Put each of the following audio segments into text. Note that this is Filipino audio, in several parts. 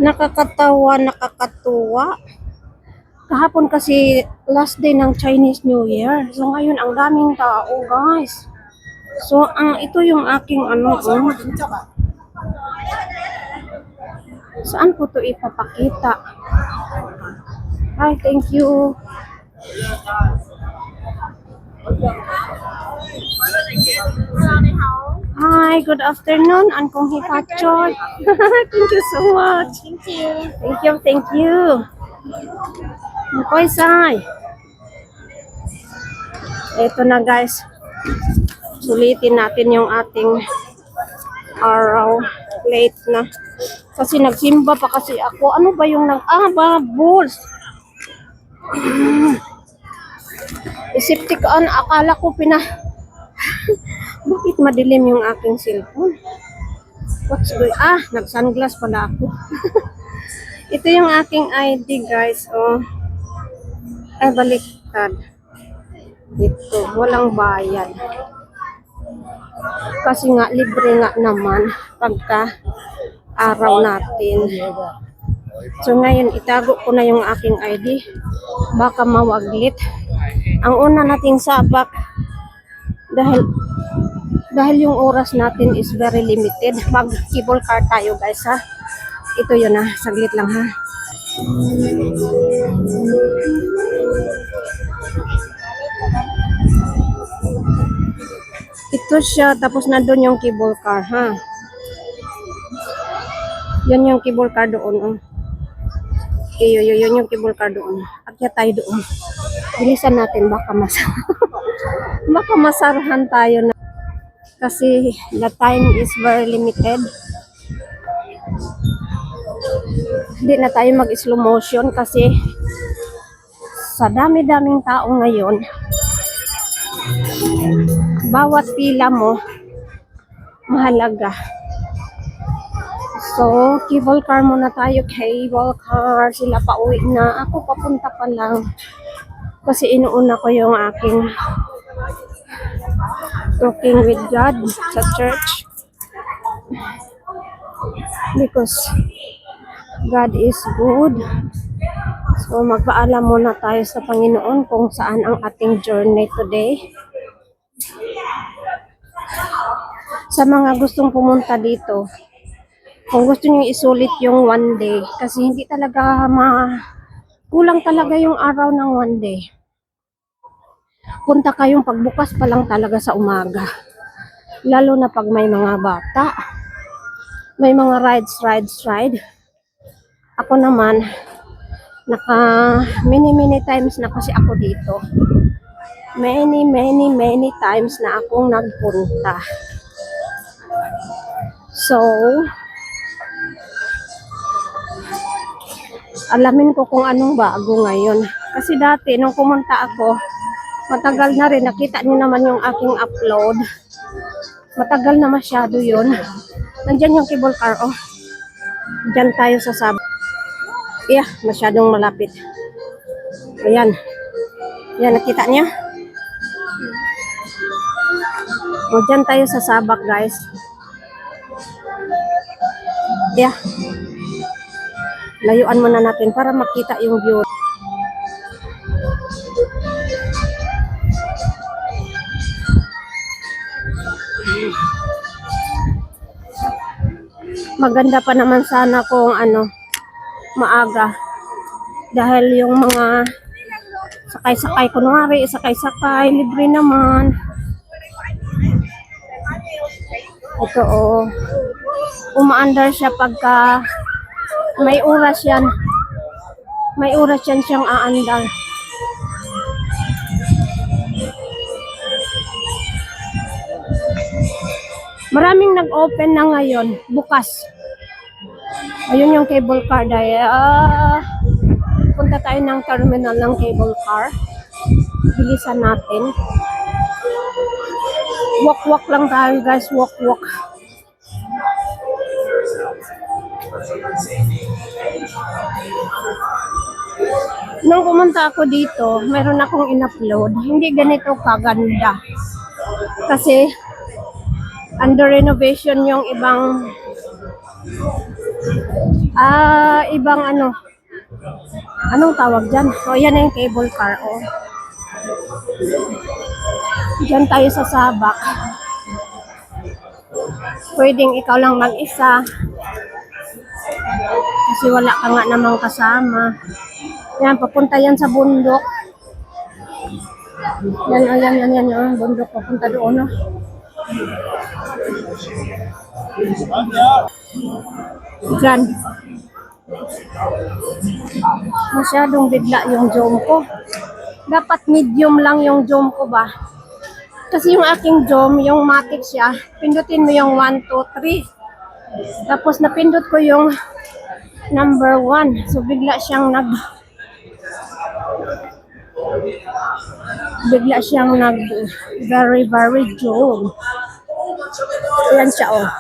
Nakakatawa, nakakatuwa. Kahapon kasi last day ng Chinese New Year. So ngayon ang daming tao, guys. So ito yung aking saan ko to ipapakita? Hi, thank you. Hi, good afternoon. Angkong hipachot. Thank you so much. Thank you. Thank you, thank you. Koy say. Ito na guys. Sulitin natin yung ating araw. Late na. Kasi nagsimba pa kasi ako. Ano ba yung balls? Isiptik on. Akala ko bakit madilim yung aking cellphone? What's going? Nag-sunglass pala ako. Ito yung aking ID, guys. Oh. Ay, baliktad. Ito, walang bayad. Kasi nga, libre nga naman pagka araw natin. So, ngayon, itago ko na yung aking ID. Baka mawaglit. Ang una nating sabak, dahil yung oras natin is very limited. Mag-cable car tayo, guys, ha. Ito yun, ha. Saglit lang, ha. Ito siya, tapos nandun yung cable car, ha. Yan yung cable car doon, oh. Yun yung cable car doon. Akyat tayo doon. Bilisan natin, baka baka masarahan tayo na. Kasi the time is very limited. Hindi na tayo mag-slow motion kasi sa dami-daming tao ngayon, bawat pila mo mahalaga. So, cable car muna tayo. Cable car. Sila pa uwi na. Ako papunta pa lang. Kasi inuuna ko yung aking talking with God sa church. Because God is good. So, magpaalam muna tayo sa Panginoon kung saan ang ating journey today. Sa mga gustong pumunta dito, kung gusto niyo isulit yung one day, kasi hindi talaga kulang talaga yung araw ng one day. Punta kayong pagbukas pa lang talaga sa umaga. Lalo na pag may mga bata. May mga ride. Ako naman, many times na kasi ako dito. Many times na akong nagpunta. So, alamin ko kung anong bago ngayon. Kasi dati, nung pumunta ako, matagal na rin. Nakita niyo naman yung aking upload. Matagal na masyado yun. Nandyan yung cable car, oh. Diyan tayo sa sabak. Yeah, masyadong malapit. Ayan. Ayan, nakita niya? O, diyan tayo sa sabak, guys. Yeah. Layuan muna natin para makita yung view. Maganda pa naman sana kung maaga. Dahil yung mga sakay-sakay, kunwari, sakay-sakay, libre naman. Ito, oh. Umaandar siya pagka may oras yan. May oras yan siyang aandar. Maraming nag-open na ngayon, bukas. Ayun yung cable car dahil punta tayo ng terminal ng cable car. Bilisan natin. Walk lang tayo, guys, walk. Nung pumunta ako dito, meron akong in-upload. Hindi ganito kaganda. Kasi under renovation yung ibang Ibang ano, anong tawag dyan? O, yan na yung cable car, oh. Diyan tayo sa Sabak. Pwedeng ikaw lang mag-isa. Kasi wala ka nga namang kasama. Yan, papunta yan sa bundok. Yan, bundok papunta doon, no? Diyan. Masyadong bigla yung zoom ko. Dapat medium lang yung zoom ko ba? Kasi yung aking zoom, yung matic siya, pindutin mo yung 1, 2, 3. Tapos napindot ko yung number 1. So bigla siyang very zoom. Ayan siya, oh.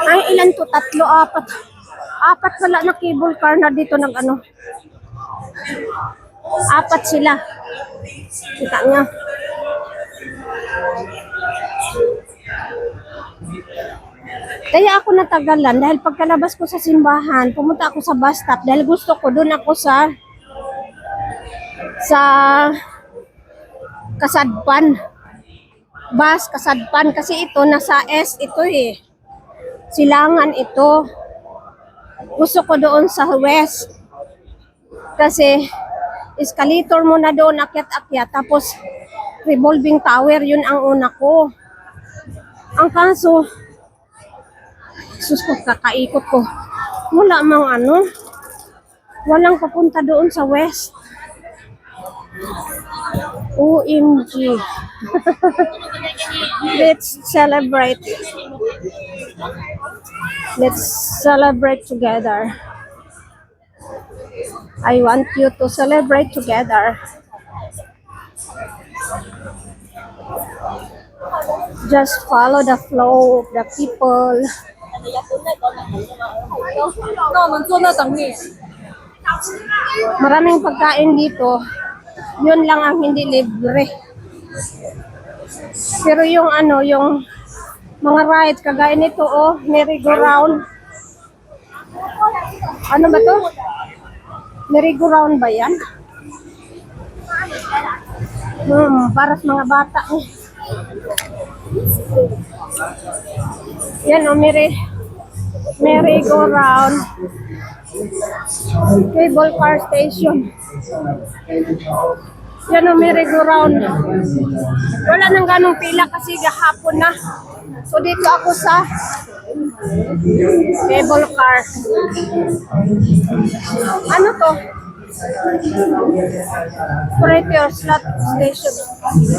Ay, ilan to? 3, 4. 4 pala na cable car na dito nag-ano. 4 sila. Kita niya. Kaya ako natagalan dahil pagkalabas ko sa simbahan, pumunta ako sa bus stop dahil gusto ko doon ako sa Kasadpan. Bus Kasadpan kasi ito nasa S ito eh. Silangan ito. Gusto ko doon sa West. Kasi escalator mo na doon akyat-akyat tapos revolving tower yun ang una ko. Ang kaso sus ko, kakaikot ko. Wala mang ano. Walang papunta doon sa West. OMG. Let's celebrate. Let's celebrate together. I want you to celebrate together. Just follow the flow of the people. Maraming pagkain dito. Yun lang ang hindi libre. Pero yung ano, yung mga ride kagaya nito, oh, merry-go-round. Ano ba to? Merry-go-round ba yan? Para sa mga bata. Yan, oh, merry-go-round. Cable car station. Yan ang merry-go-round. Wala nang ganong pila kasi gahapon na. So dito ako sa cable car. Ano to? Operator slot station.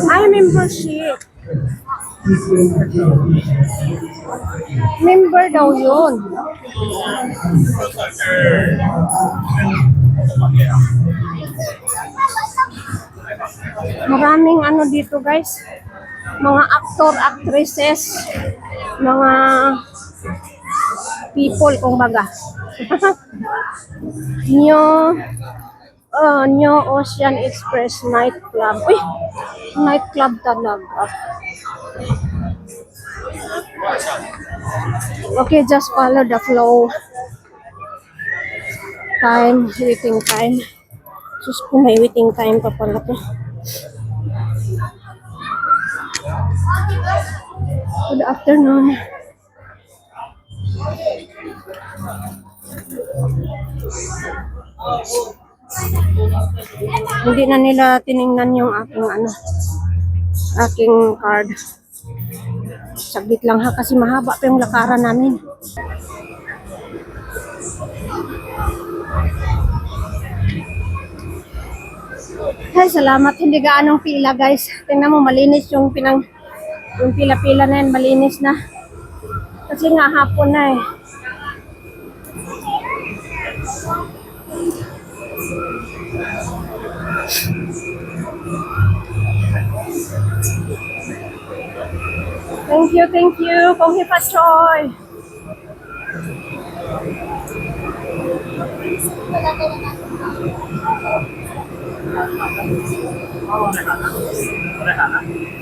Ay, membership. Member daw yun. Maraming ano dito guys, mga actor, actresses, mga people kung baga. New Ocean Express nightclub. Uy, nightclub talaga. Okay, just follow the flow. Waiting time. Sus ko, may waiting time pa pala to. Good afternoon. Hindi na nila tiningnan yung aking card. Saglit lang ha kasi mahaba pa yung lakaran namin. Ay, salamat. Hindi gaanong pila, guys. Tingnan mo, malinis yung pila-pila na yan. Malinis na. Kasi nga, hapon na eh. Thank you. Kong Hipachoy.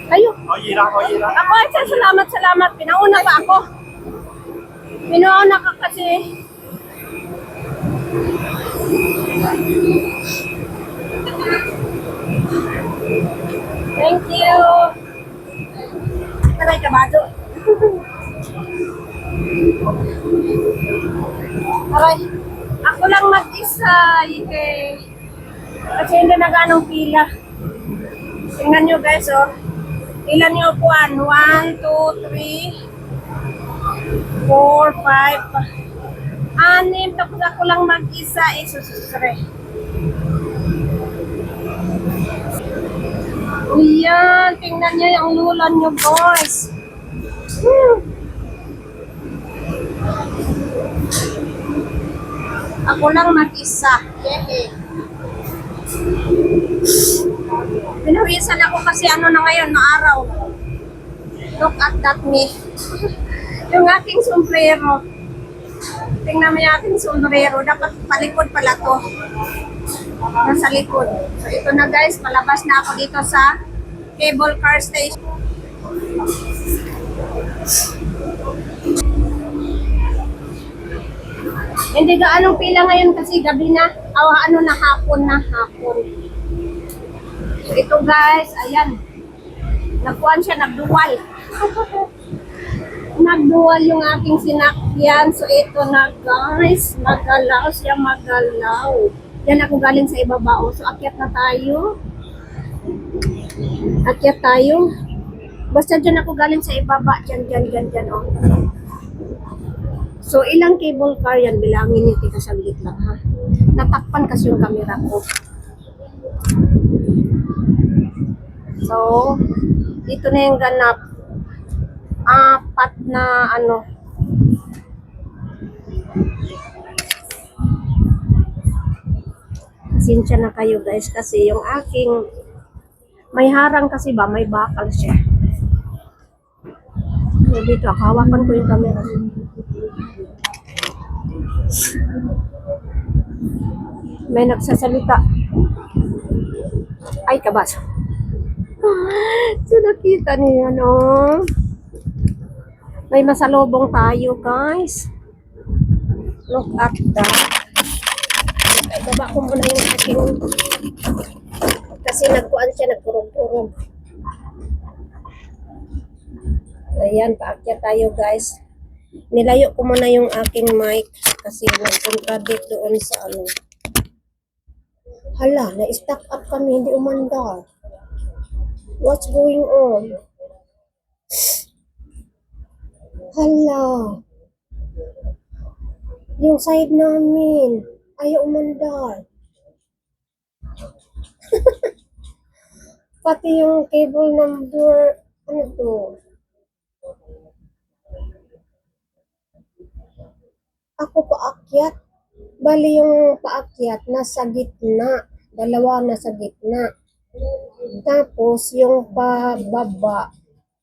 Kayo. Ako ay salamat, salamat. Pinauna pa ako. Pinauna ka kasi. Thank you. Taray ka ba ito? Aray, ako lang mag-isa. Kasi hindi na ganong pila. Tingnan nyo guys, oh. Ilan nyo upuan? 1, 2, 3, 4, 5, 6. Tapos ako lang mag-isa. Isusure. Ayan, tingnan nyo yung lulan nyo guys. Ako lang mag-isa. Yehe. Pinawisan ako kasi ano na ngayon, na araw. Look at that me. Yung aking sombrero. Tingnan mo yung aking sombrero. Dapat palikod pala to. Nasa likod. So ito na guys, palabas na ako dito sa cable car station. Hindi gaanong pila ngayon kasi gabi na. Ano na, hapon na, hapon. So ito guys, ayan. Nagkuhan siya, nagduwal. Nagduwal yung aking sinakyan. So ito na guys, magalaw siya, magalaw. Yan ako galing sa ibabao. So akyat na tayo. Akyat tayo. Basta dyan ako galing sa ibaba. Dyan, oh. So, ilang cable car yan? Bilangin niyo, tika saglit lang, ha? Natakpan kasi yung camera ko. So, ito na yung ganap. 4 na, ano. Pasensya na kayo, guys, kasi yung aking, may harang kasi ba? May bakal siya. So, dito, hawakan ko yung camera. May nagsasalita. Ay, kabas. So, nakita niyo, no? May masalubong tayo, guys. Look at that. Ay, baba ko muna yung aking... Kasi nagkuhan siya, nagkurog-kurog. Ayan, paakyat tayo, guys. Nilayo ko muna yung aking mic kasi nagpunta dito doon sa ano. Hala, na-stack up kami, hindi umandar. What's going on? Hala. Yung side namin, ayaw umandar. Pati yung cable number, ano to? Ako paakyat. Bali yung paakyat nasa gitna. Dalawa nasa gitna. Tapos yung pababa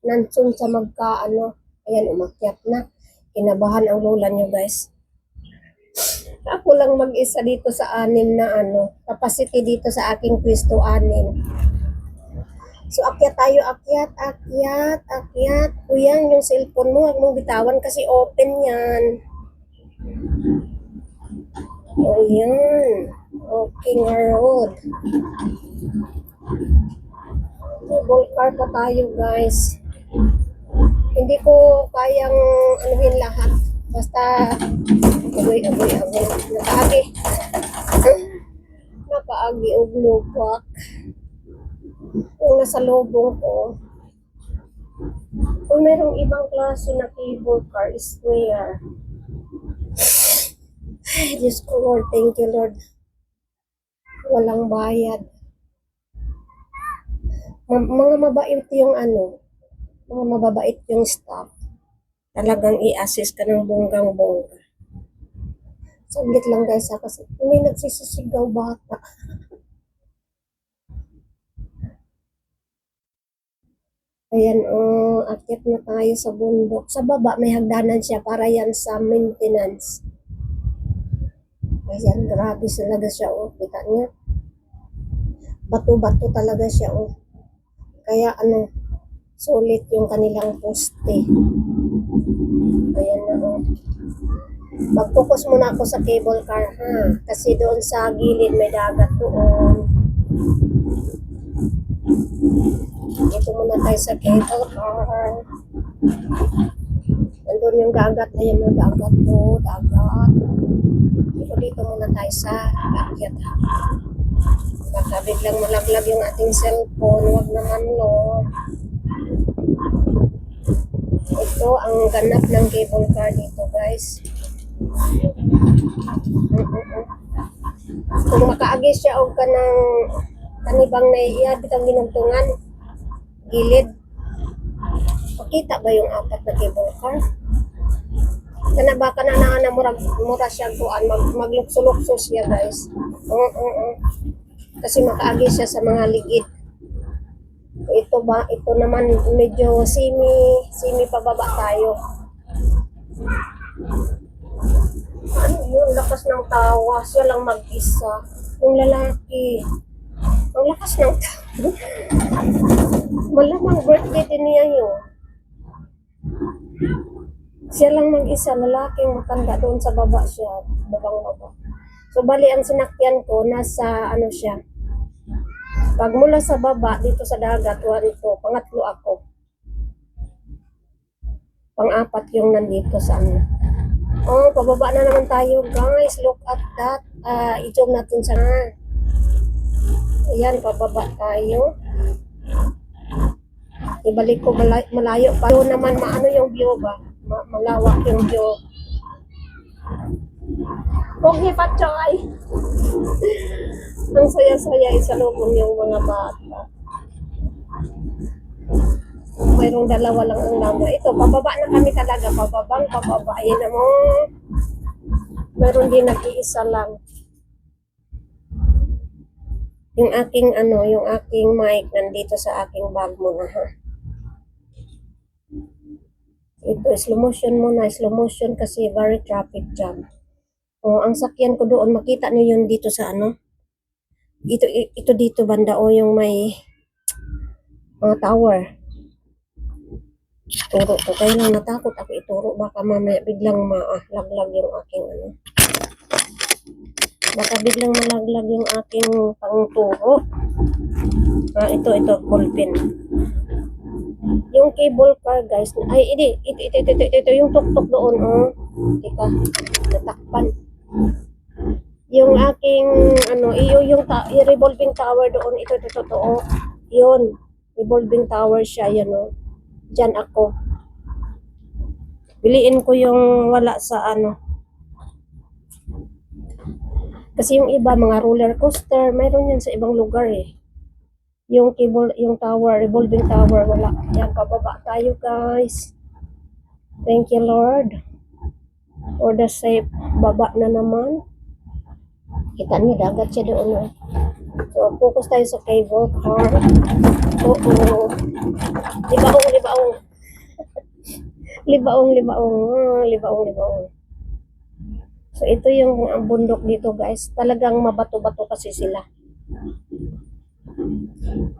nansun sa magkaano. Ayan, umakyat na. Kinabahan ang lola nyo guys. Ako lang mag-isa dito sa 6 na ano. Capacity dito sa aking pwesto 6. So akyat tayo, akyat. Kuya, yung cellphone mo, huwag mong bitawan kasi open yan. Oh, yan. Okay nga road. Cable car pa tayo, guys. Hindi ko kayang anuhin lahat. Basta, agoy. Nakaagi. Nakaagi og lupak. Yung nasa lobong ko. Kung merong ibang klase na cable car, square. Diyos ko, Lord. Thank you, Lord. Walang bayad. Mga mabait yung ano, mga mababait yung staff. Talagang i-assist ka ng bonggang-bongga. Saglit lang guys ha, kasi may nagsisisigaw bata. Ayan, akyat na tayo sa bundok. Sa baba, may hagdanan siya para yan sa maintenance. Ayan, grabe talaga siya. Kita niya. bato-bato talaga siya, oh. Kaya ano, sulit yung kanilang poste. Ayan na, oh. Mag-focus muna ako sa cable car, ha? Kasi doon sa gilid may dagat doon. Dito muna tayo sa cable car. Nandun yung dagat. Ayan yung dagat, oh. Dagat. Dito muna tayo sa akyat, ha? Baka biglang malaglag yung ating cellphone. Huwag naman, Lord. Ito ang ganap ng cable car dito, guys. Kung makaagis siya o ka ng kanibang na iya, bitang ginuntungan, gilid. Makita ba yung apat na cable car? Kana baka na mura siya kuan, maglukso-lukso siya, guys. Kasi makaagis siya sa mga ligid. Ito naman medyo semi pababa tayo. Ano yun? Lakas ng tawa. Siya lang mag-isa. Yung lalaki. Ang lakas ng tawa. Malamang birthday din niya yun. Siya lang mag-isa. Lalaking matanda doon sa baba siya. Babang baba. So, bali ang sinakyan ko, nasa ano siya. Pag mula sa baba, dito sa dagat, pangatlo ako. Pang-apat yung nandito sa ano. Oh, pababa na naman tayo, guys. Look at that. I-zoom natin sa ayan, pababa tayo. Ibalik ko malayo pa. Doon naman, maano yung view ba? Malawak yung view. Pogi pa, Choy. Ang saya-saya isalubong yung mga bata. Mayroong dalawa lang ang number. Ito, pababa na kami talaga. Pababa. Ayan na mo. Mayroon din nag-iisa lang. Yung aking mic nandito sa aking bag muna, ha. Ito, slow motion muna. Slow motion kasi very traffic jam. O, ang sakyan ko doon, makita niyo yun dito sa ano. Ito dito banda, o yung may tower. Turo ko. Kaya lang natakot ako ituro. Baka mamaya biglang malaglag yung aking ano. Baka biglang malaglag yung aking pangturo. Ito, ballpen. Yung cable car, guys. Ay, ito yung tuktok doon, oh. Teka, natakpan. Yung aking, yung revolving tower doon, ito, oh. Yun, revolving tower siya, yun, oh. Diyan ako. Biliin ko yung wala sa ano. Kasi yung iba, mga roller coaster, mayroon yan sa ibang lugar eh. Yung cable, yung tower, revolving tower, wala. Yan, pababa tayo, guys. Thank you, Lord. For the safe baba na naman. Kita niyo, dagat siya doon. Eh. So, focus tayo sa cable car. Oo. Libaong. So, ito yung bundok dito, guys. Talagang mabato-bato kasi sila.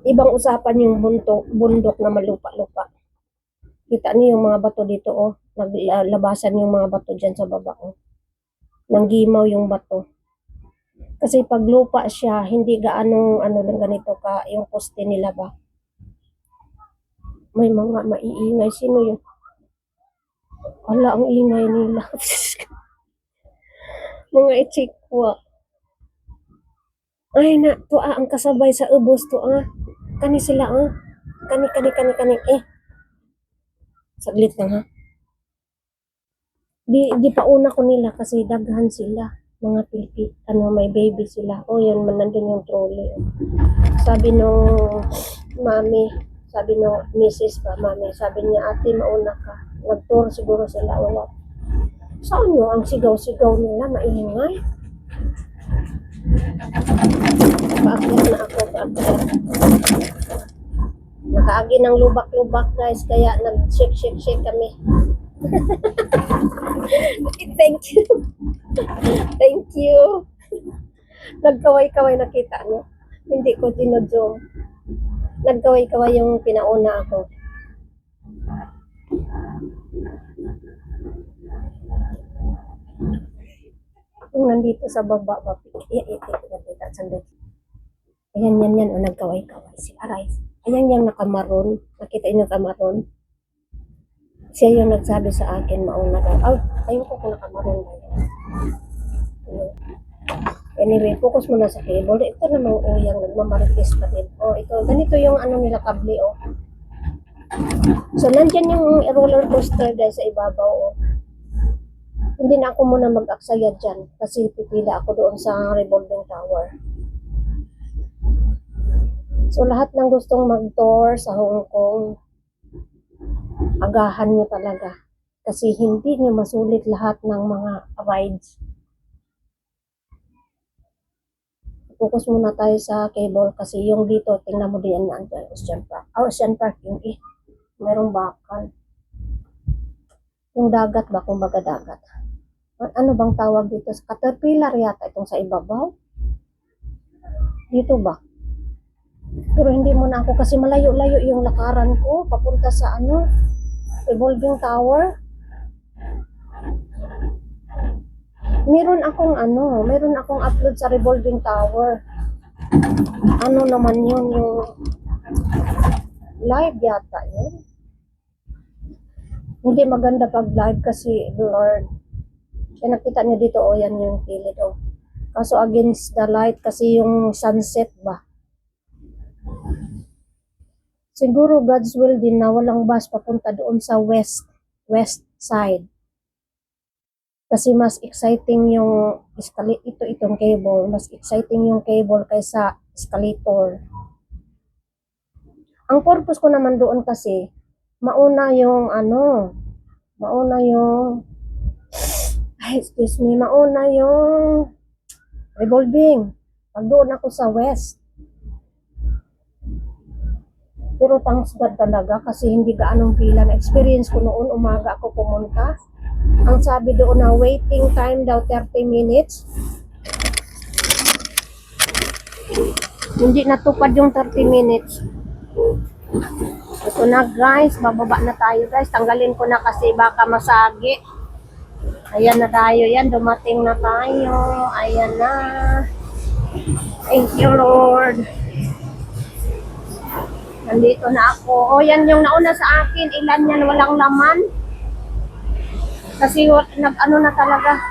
Ibang usapan yung bundok na malupa-lupa. Kita niyo yung mga bato dito, oh. Naglabasan yung mga bato dyan sa baba, oh. Nanggimaw yung bato. Kasi pag lupa siya, hindi gaano lang ganito ka yung poste nila ba. May mga maiingay. Sino yun? Wala ang ingay nila. Mga itsikwa. Ay na, to ang kasabay sa ubos to Kani sila Kani. Saglit lang ha. Di pa una ko nila kasi daghan sila. Mga may baby sila. Yan man nandun yung trolley. Sabi nung mami, sabi nung misis pa, mami, sabi niya, ate, mauna ka. Nag-tour siguro sila ulat. Saan nyo ang sigaw-sigaw nila, maingay? Paakyat na ako, paakyat. Nakaagi ng lubak-lubak, guys, kaya nag-shake kami. Thank you. Nagkaway-kaway, nakita niyo. Hindi ko dinodyo. Nagkaway-kaway yung pinauna ako. Yung nandito sa baba, nakita sandali. Ayan, yan, o, nagkaway-kaway. Si Aray. Ayan yung nakamaron. Nakita yung nakamaron. Siya yung nagsabi sa akin, mauna daw. Ayun ko kung nakamaron daw. Anyway, focus muna sa cable. Ito namang uyang, nagmamarites pa din. Ito, ganito yung ano nila kable, So, nandyan yung roller coaster guys sa ibabaw, Hindi na ako muna mag-aksaya dyan kasi pipila ako doon sa revolving tower. So, lahat ng gustong mag-tour sa Hong Kong, agahan nyo talaga. Kasi hindi nyo masulit lahat ng mga rides. Focus muna tayo sa cable kasi yung dito, tingnan mo din na Ocean Park. Ocean Park yung merong bakal. Yung dagat ba, kumbaga dagat. Ano bang tawag dito? Caterpillar yata itong sa ibabaw. Dito ba? Pero hindi mo na ako kasi malayo-layo yung lakaran ko papunta sa revolving tower. Meron akong upload sa revolving tower. Ano naman yun, yung live yata yun. Hindi maganda pag live kasi blurred. Kaya nakita niyo dito, yan yung kilid, Kaso against the light kasi yung sunset ba. Siguro God's will din na walang bus papunta doon sa west side. Kasi mas exciting yung itong cable, mas exciting yung cable kaysa escalator. Ang purpose ko naman doon kasi mauna yung revolving. Pag doon ako sa west. Pero thanks God talaga kasi hindi gaanong pila na experience ko noon, umaga ako pumunta. Ang sabi doon na waiting time daw 30 minutes. Hindi natupad yung 30 minutes. Ito na guys, bababa na tayo guys. Tanggalin ko na kasi baka masagi. Ayan na tayo, yan, dumating na tayo. Ayan na. Thank you Lord. Nandito na ako. Yan yung nauna sa akin. Ilan yan, walang laman. Kasi nag-ano na talaga.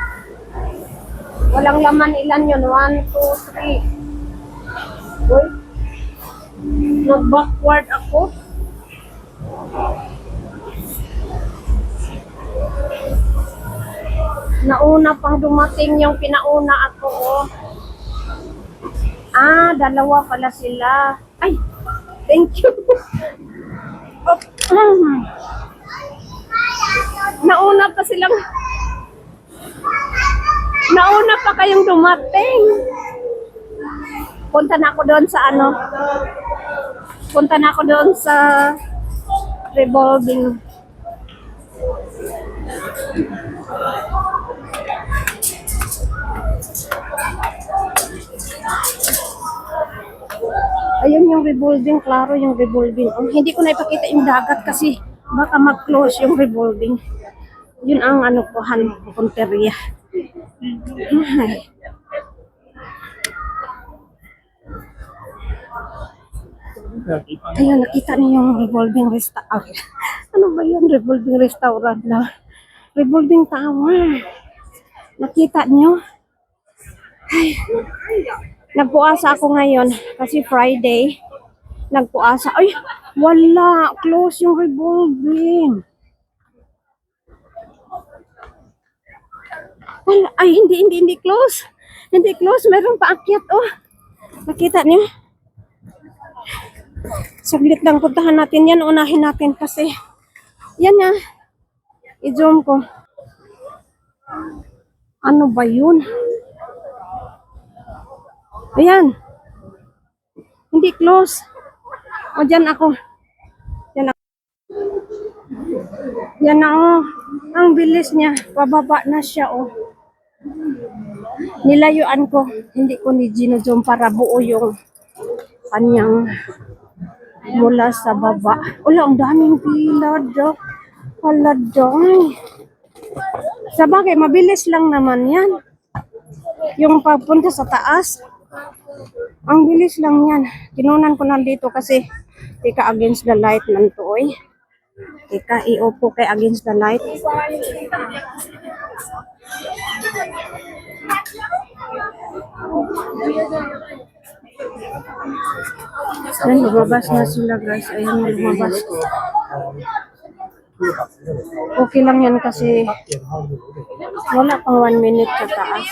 Walang laman, ilan yun? 1, 2, 3. Uy. Nag-backward ako. Nauna pang dumating yung pinauna ako, dalawa pala sila. Ay, thank you. Nauna pa kayong dumating. Punta na ako doon sa revolving. Ayun yung revolving, klaro yung revolving. Hindi ko na ipakita yung dagat kasi baka mag-close yung revolving. Yun ang punteriya. Ayun, nakita niyo yung revolving restaurant. Ano ba yun? Revolving restaurant na. Revolving tower. Nakita niyo? Ay. Nagpuasa ako ngayon kasi Friday. Nagpuasa. Ay, wala. Close yung revolving. Wala. Ay, hindi close. Hindi close. Meron pa akyat, Nakita niyo? Saglit lang. Puntahan natin yan. Unahin natin kasi. Yan na. I-zoom ko. Ano ba yun? Ayan. Hindi close. Dyan ako. Yan na, Ang bilis niya. Pababa na siya, Nilayuan ko. Hindi ko ni Gino zoom para buo yung kanyang mula sa baba. Wala, ang daming pila daw. Hala daw. Sa bagay, mabilis lang naman yan. Yung papunta sa taas, ang bilis lang yan. Tinunan ko nandito kasi tika against the light man to eh. Tika iupo kay against the light. Ayan, lumabas na sila guys. Ayan, lumabas. Okay lang yan kasi wala pang 1 minute sa taas.